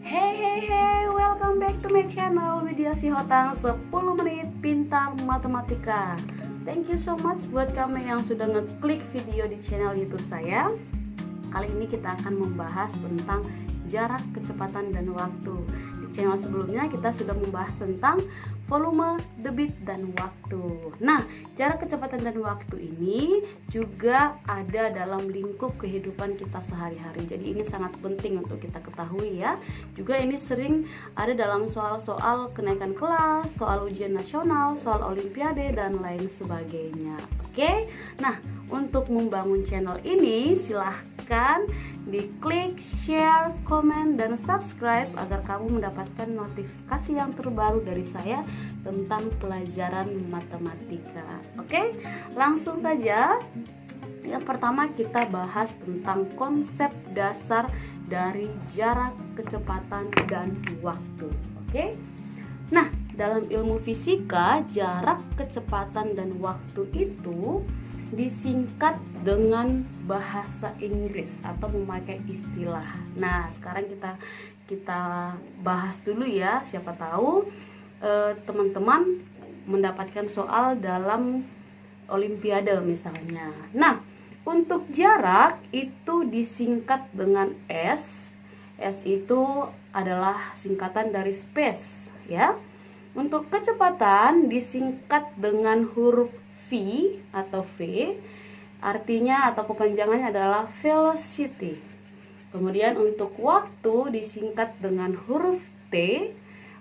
Hey, welcome back to my channel Widya Sihotang 10 menit pintar matematika. Thank you so much buat kamu yang sudah ngeklik video di channel YouTube saya. Kali ini kita akan membahas tentang jarak, kecepatan, dan waktu. Di channel sebelumnya kita sudah membahas tentang volume, debit, dan waktu. Nah, jarak, kecepatan, dan waktu ini juga ada dalam lingkup kehidupan kita sehari-hari. Jadi ini sangat penting untuk kita ketahui ya. Juga ini sering ada dalam soal-soal kenaikan kelas, soal ujian nasional, soal olimpiade, dan lain sebagainya. Oke, nah untuk membangun channel ini silahkan diklik share, komen, dan subscribe agar kamu mendapatkan notifikasi yang terbaru dari saya tentang pelajaran matematika. Oke, langsung saja. Yang pertama kita bahas tentang konsep dasar dari jarak, kecepatan, dan waktu. Oke. Nah, dalam ilmu fisika, jarak, kecepatan, dan waktu itu disingkat dengan bahasa Inggris atau memakai istilah. Nah, sekarang kita bahas dulu ya. Siapa tahu teman-teman mendapatkan soal dalam olimpiade misalnya. Nah, untuk jarak itu disingkat dengan S. S itu adalah singkatan dari space ya. Untuk kecepatan disingkat dengan huruf V atau V, artinya atau kepanjangannya adalah velocity. Kemudian untuk waktu disingkat dengan huruf T,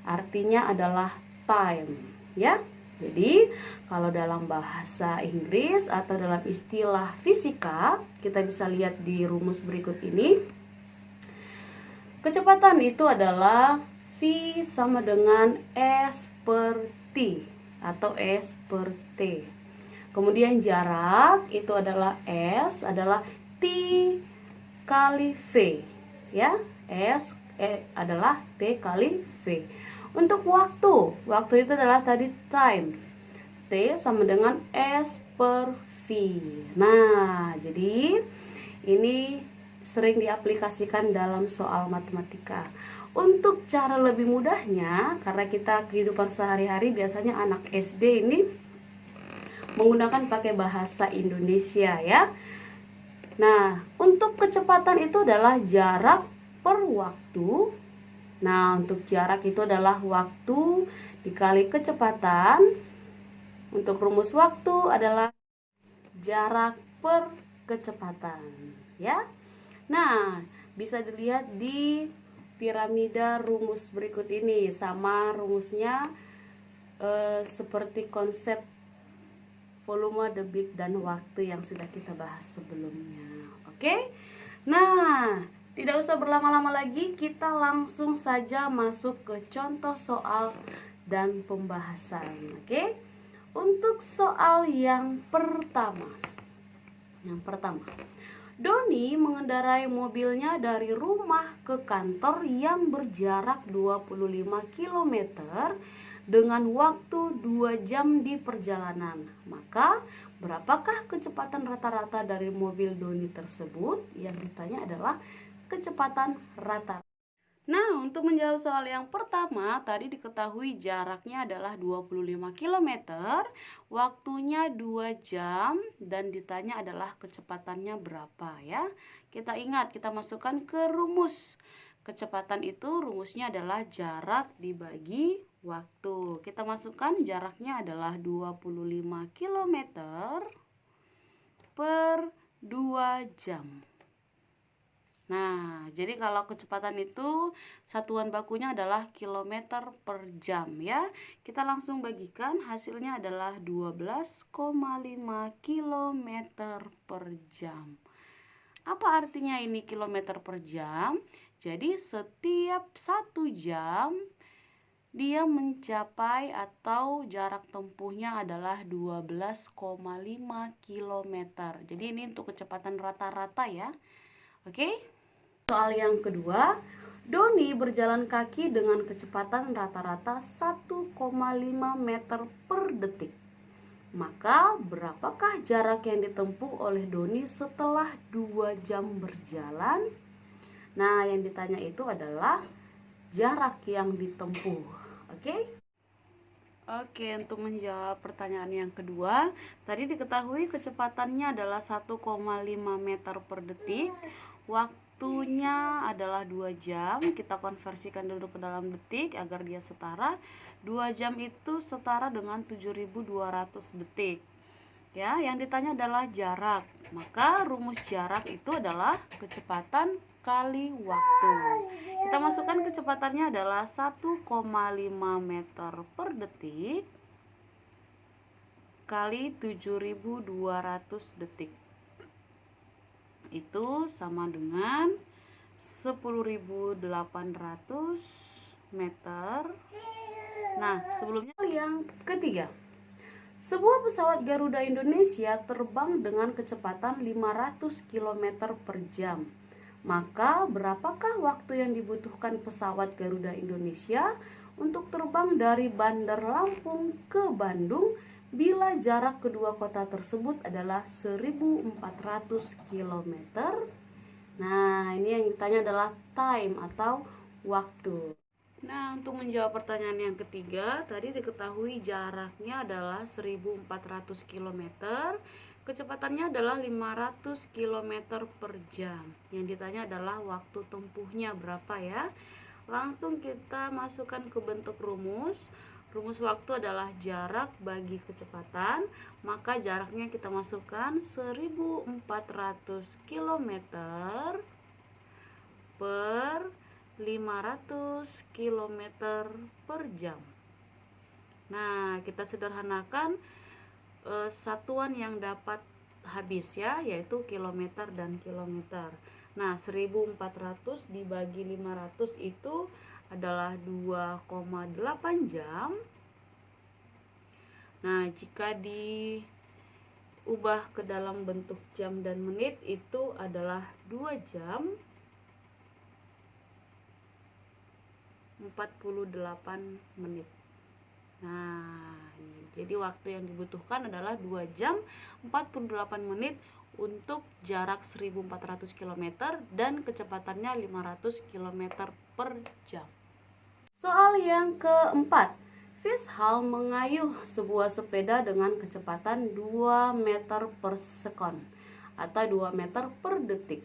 artinya adalah time ya. Jadi kalau dalam bahasa Inggris atau dalam istilah fisika, kita bisa lihat di rumus berikut ini. Kecepatan itu adalah V sama dengan S per T atau S per T. Kemudian jarak itu adalah S adalah T kali V ya. S adalah T kali V. Untuk waktu itu adalah tadi time. T sama dengan S per V. Nah, jadi ini sering diaplikasikan dalam soal matematika. Untuk cara lebih mudahnya, karena kita kehidupan sehari-hari biasanya anak SD ini menggunakan pakai bahasa Indonesia ya. Nah, untuk kecepatan itu adalah jarak per waktu. Nah, untuk jarak itu adalah waktu dikali kecepatan. Untuk rumus waktu adalah jarak per kecepatan ya. Nah, bisa dilihat di piramida rumus berikut ini, sama rumusnya seperti konsep volume, debit, dan waktu yang sudah kita bahas sebelumnya. Oke. Nah, tidak usah berlama-lama lagi, kita langsung saja masuk ke contoh soal dan pembahasan. Oke. Untuk soal yang pertama. Doni mengendarai mobilnya dari rumah ke kantor yang berjarak 25 km dengan waktu 2 jam di perjalanan. Maka, berapakah kecepatan rata-rata dari mobil Doni tersebut? Yang ditanya adalah kecepatan rata. Nah, untuk menjawab soal yang pertama, tadi diketahui jaraknya adalah 25 km, waktunya 2 jam, dan ditanya adalah kecepatannya berapa ya. Kita ingat, kita masukkan ke rumus. Kecepatan itu rumusnya adalah jarak dibagi waktu. Kita masukkan jaraknya adalah 25 km per 2 jam. Nah, jadi kalau kecepatan itu satuan bakunya adalah kilometer per jam ya. Kita langsung bagikan, hasilnya adalah 12,5 km per jam. Apa artinya ini kilometer per jam? Jadi setiap 1 jam dia mencapai atau jarak tempuhnya adalah 12,5 km. Jadi ini untuk kecepatan rata-rata ya. Oke? Soal yang kedua, Doni berjalan kaki dengan kecepatan rata-rata 1,5 meter per detik. Maka berapakah jarak yang ditempuh oleh Doni setelah 2 jam berjalan? Nah, yang ditanya itu adalah jarak yang ditempuh. Oke, untuk menjawab pertanyaan yang kedua, tadi diketahui kecepatannya adalah 1,5 meter per detik, waktunya adalah 2 jam. Kita konversikan dulu ke dalam detik agar dia setara. 2 jam itu setara dengan 7.200 detik. Ya, yang ditanya adalah jarak. Maka rumus jarak itu adalah kecepatan kali waktu. Kita masukkan kecepatannya adalah 1,5 meter per detik kali 7.200 detik. Itu sama dengan 10.800 meter. Nah, sebelumnya yang ketiga. Sebuah pesawat Garuda Indonesia terbang dengan kecepatan 500 km per jam. Maka berapakah waktu yang dibutuhkan pesawat Garuda Indonesia untuk terbang dari Bandar Lampung ke Bandung bila jarak kedua kota tersebut adalah 1.400 km? Nah, ini yang ditanya adalah time atau waktu. Nah, untuk menjawab pertanyaan yang ketiga, tadi diketahui jaraknya adalah 1.400 km, kecepatannya adalah 500 km per jam. Yang ditanya adalah waktu tempuhnya berapa ya. Langsung kita masukkan ke bentuk rumus. Rumus waktu adalah jarak bagi kecepatan, maka jaraknya kita masukkan 1.400 km per 500 km per jam. Nah, kita sederhanakan satuan yang dapat habis ya, yaitu kilometer dan kilometer. Nah, 1.400 dibagi 500 itu adalah 2,8 jam. Nah, jika diubah ke dalam bentuk jam dan menit itu adalah 2 jam 48 menit. Nah, jadi waktu yang dibutuhkan adalah 2 jam 48 menit untuk jarak 1.400 km dan kecepatannya 500 km per jam. Soal yang keempat, Vishal mengayuh sebuah sepeda dengan kecepatan 2 meter per sekon atau 2 meter per detik.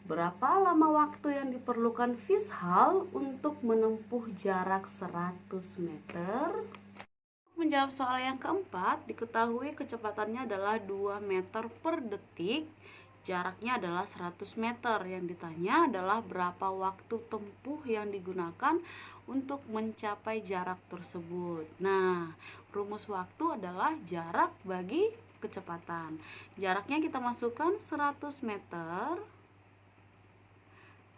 Berapa lama waktu yang diperlukan Vishal untuk menempuh jarak 100 meter? Menjawab soal yang keempat, diketahui kecepatannya adalah 2 meter per detik, jaraknya adalah 100 meter. Yang ditanya adalah berapa waktu tempuh yang digunakan untuk mencapai jarak tersebut. Nah, rumus waktu adalah jarak bagi kecepatan. Jaraknya kita masukkan 100 meter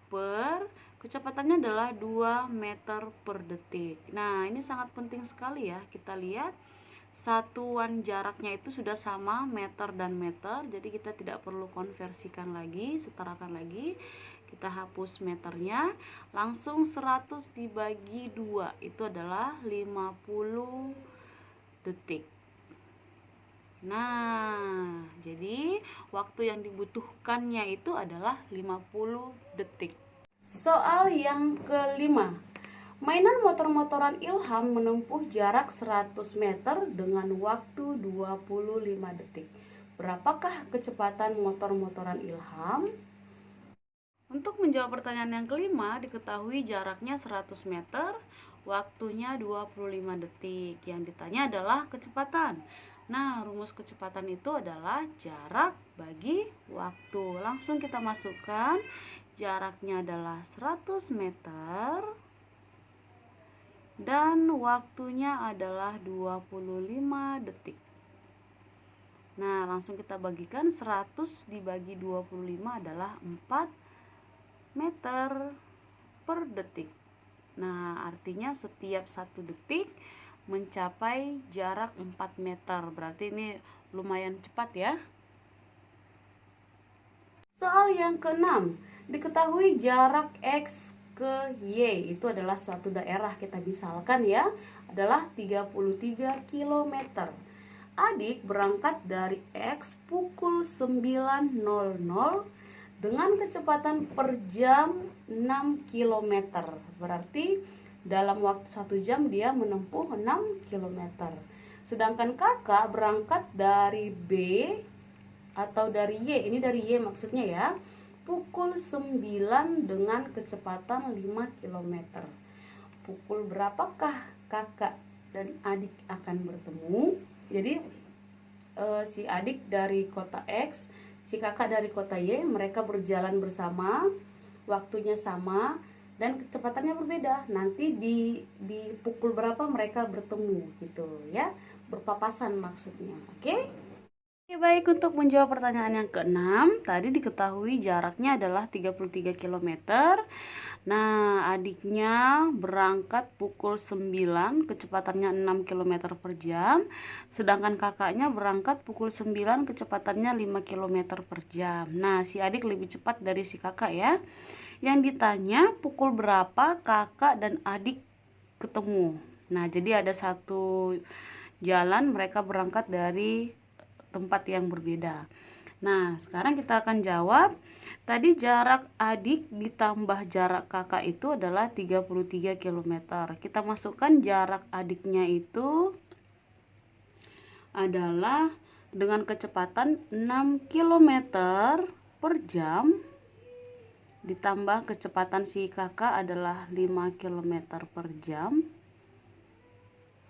per kecepatannya adalah 2 meter per detik. Nah, ini sangat penting sekali ya. Kita lihat satuan jaraknya itu sudah sama meter dan meter, jadi kita tidak perlu konversikan lagi, setarakan lagi. Kita hapus meternya, langsung 100 dibagi 2 itu adalah 50 detik. Nah, jadi waktu yang dibutuhkannya itu adalah 50 detik. Soal yang kelima, mainan motor-motoran Ilham menempuh jarak 100 meter dengan waktu 25 detik. Berapakah kecepatan motor-motoran Ilham? Untuk menjawab pertanyaan yang kelima, diketahui jaraknya 100 meter, waktunya 25 detik. Yang ditanya adalah kecepatan. Nah, rumus kecepatan itu adalah jarak bagi waktu. Langsung kita masukkan, jaraknya adalah 100 meter dan waktunya adalah 25 detik. Nah, langsung kita bagikan, 100 dibagi 25 adalah 4 meter per detik. Nah, artinya setiap 1 detik mencapai jarak 4 meter. Berarti ini lumayan cepat ya. Soal yang keenam, diketahui jarak X ke Y itu adalah suatu daerah, kita misalkan ya, adalah 33 km. Adik berangkat dari X pukul 9.00 dengan kecepatan per jam 6 km. Berarti dalam waktu 1 jam dia menempuh 6 km. Sedangkan kakak berangkat dari B atau dari Y, ini dari Y maksudnya ya, pukul 9 dengan kecepatan 5 km. Pukul berapakah kakak dan adik akan bertemu? Jadi si adik dari kota X, si kakak dari kota Y, mereka berjalan bersama, waktunya sama, dan kecepatannya berbeda. Nanti di pukul berapa mereka bertemu gitu ya, berpapasan maksudnya. Oke? Oke, baik, untuk menjawab pertanyaan yang ke-6, tadi diketahui jaraknya adalah 33 km. Nah, adiknya berangkat pukul 9, kecepatannya 6 km per jam. Sedangkan kakaknya berangkat pukul 9, kecepatannya 5 km per jam. Nah, si adik lebih cepat dari si kakak ya. Yang ditanya pukul berapa kakak dan adik ketemu. Nah, jadi ada satu jalan mereka berangkat dari tempat yang berbeda. Nah, sekarang kita akan jawab. Tadi jarak adik ditambah jarak kakak itu adalah 33 km. Kita masukkan jarak adiknya itu adalah dengan kecepatan 6 km per jam ditambah kecepatan si kakak adalah 5 km per jam.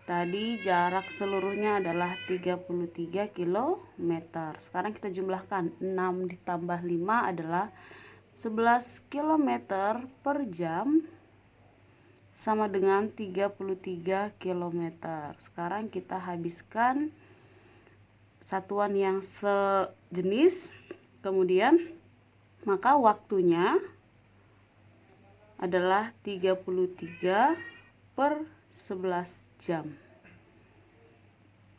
Tadi jarak seluruhnya adalah 33 km. Sekarang kita jumlahkan. 6 ditambah 5 adalah 11 km per jam. Sama dengan 33 km. Sekarang kita habiskan satuan yang sejenis. Kemudian maka waktunya adalah 33 per 11 jam.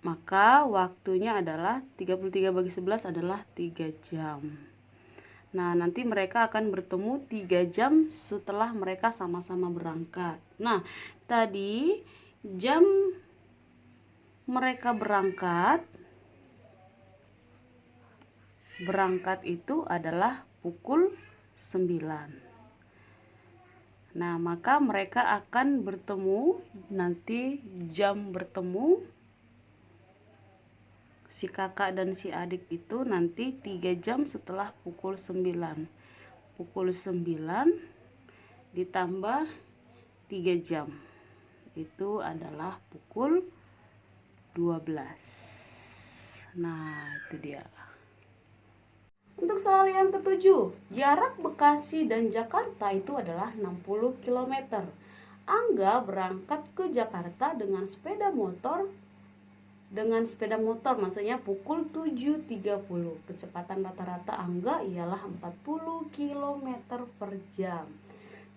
Maka waktunya adalah 33 bagi 11 adalah 3 jam. Nah, nanti mereka akan bertemu 3 jam setelah mereka sama-sama berangkat. Nah, tadi jam mereka berangkat itu adalah pukul 9. Nah, maka mereka akan bertemu, nanti jam bertemu si kakak dan si adik itu nanti 3 jam setelah pukul 9. Pukul 9 ditambah 3 jam. Itu adalah pukul 12. Nah, itu dia. Untuk soal yang ke-7, jarak Bekasi dan Jakarta itu adalah 60 km. Angga berangkat ke Jakarta dengan sepeda motor maksudnya pukul 7.30. Kecepatan rata-rata Angga ialah 40 km per jam.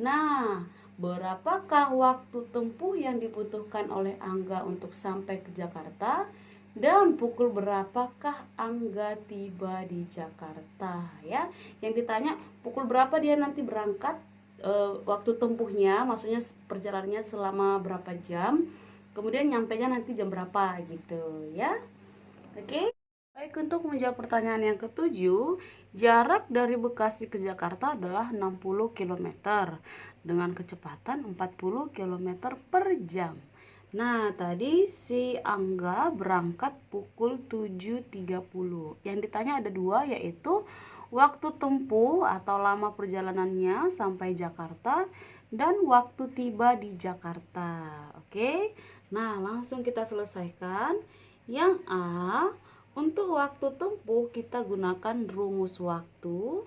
Nah, berapakah waktu tempuh yang dibutuhkan oleh Angga untuk sampai ke Jakarta? Dan pukul berapakah Angga tiba di Jakarta ya? Yang ditanya pukul berapa dia nanti berangkat, waktu tempuhnya maksudnya perjalanannya selama berapa jam, kemudian nyampainya nanti jam berapa gitu ya. Oke. Baik, untuk menjawab pertanyaan yang ke-7, jarak dari Bekasi ke Jakarta adalah 60 km dengan kecepatan 40 km per jam. Nah, tadi si Angga berangkat pukul 7.30. Yang ditanya ada 2, yaitu waktu tempuh atau lama perjalanannya sampai Jakarta dan waktu tiba di Jakarta. Oke. Nah, langsung kita selesaikan. Yang A, untuk waktu tempuh kita gunakan rumus waktu.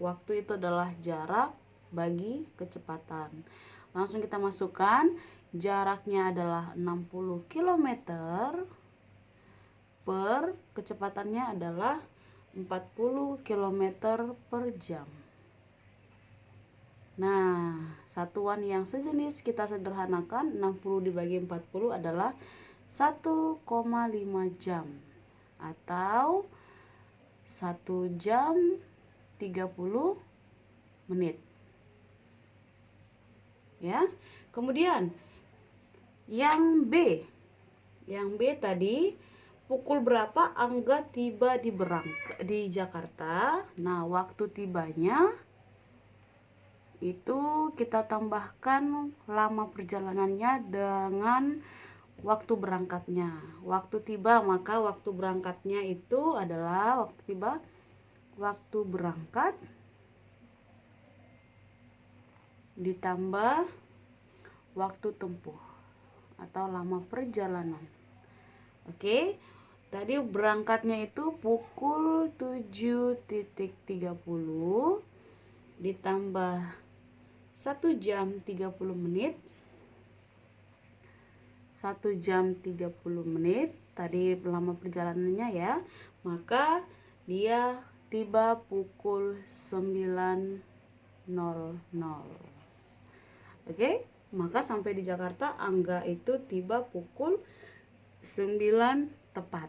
Waktu itu adalah jarak bagi kecepatan. Langsung kita masukkan. Jaraknya adalah 60 km per kecepatannya adalah 40 km per jam. Nah, satuan yang sejenis kita sederhanakan. 60 dibagi 40 adalah 1,5 jam atau 1 jam 30 menit. Ya. Kemudian yang B tadi pukul berapa Angga tiba di Jakarta. Nah, waktu tibanya itu kita tambahkan lama perjalanannya dengan waktu berangkatnya. Waktu tiba, maka waktu berangkatnya itu adalah waktu tiba, waktu berangkat ditambah waktu tempuh atau lama perjalanan. Oke, tadi berangkatnya itu pukul 7.30 ditambah 1 jam 30 menit. 1 jam 30 menit tadi lama perjalanannya ya, maka dia tiba pukul 9.00. Oke, maka sampai di Jakarta Angga itu tiba pukul 9 tepat.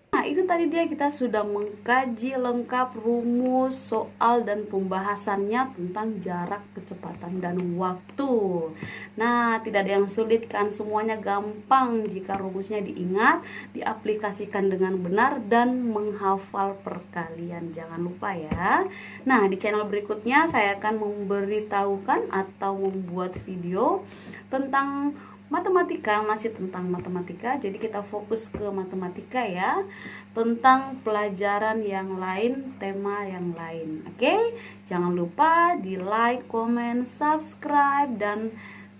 Nah, itu tadi dia kita sudah mengkaji lengkap rumus, soal, dan pembahasannya tentang jarak, kecepatan, dan waktu. Nah, tidak ada yang sulit kan, semuanya gampang jika rumusnya diingat, diaplikasikan dengan benar, dan menghafal perkalian. Jangan lupa ya. Nah, di channel berikutnya saya akan memberitahukan atau membuat video tentang matematika, masih tentang matematika, jadi kita fokus ke matematika ya, tentang pelajaran yang lain, tema yang lain. Oke, jangan lupa di like, comment, subscribe, dan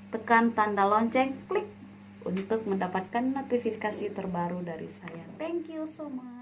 tekan tanda lonceng, klik untuk mendapatkan notifikasi terbaru dari saya. Thank you so much.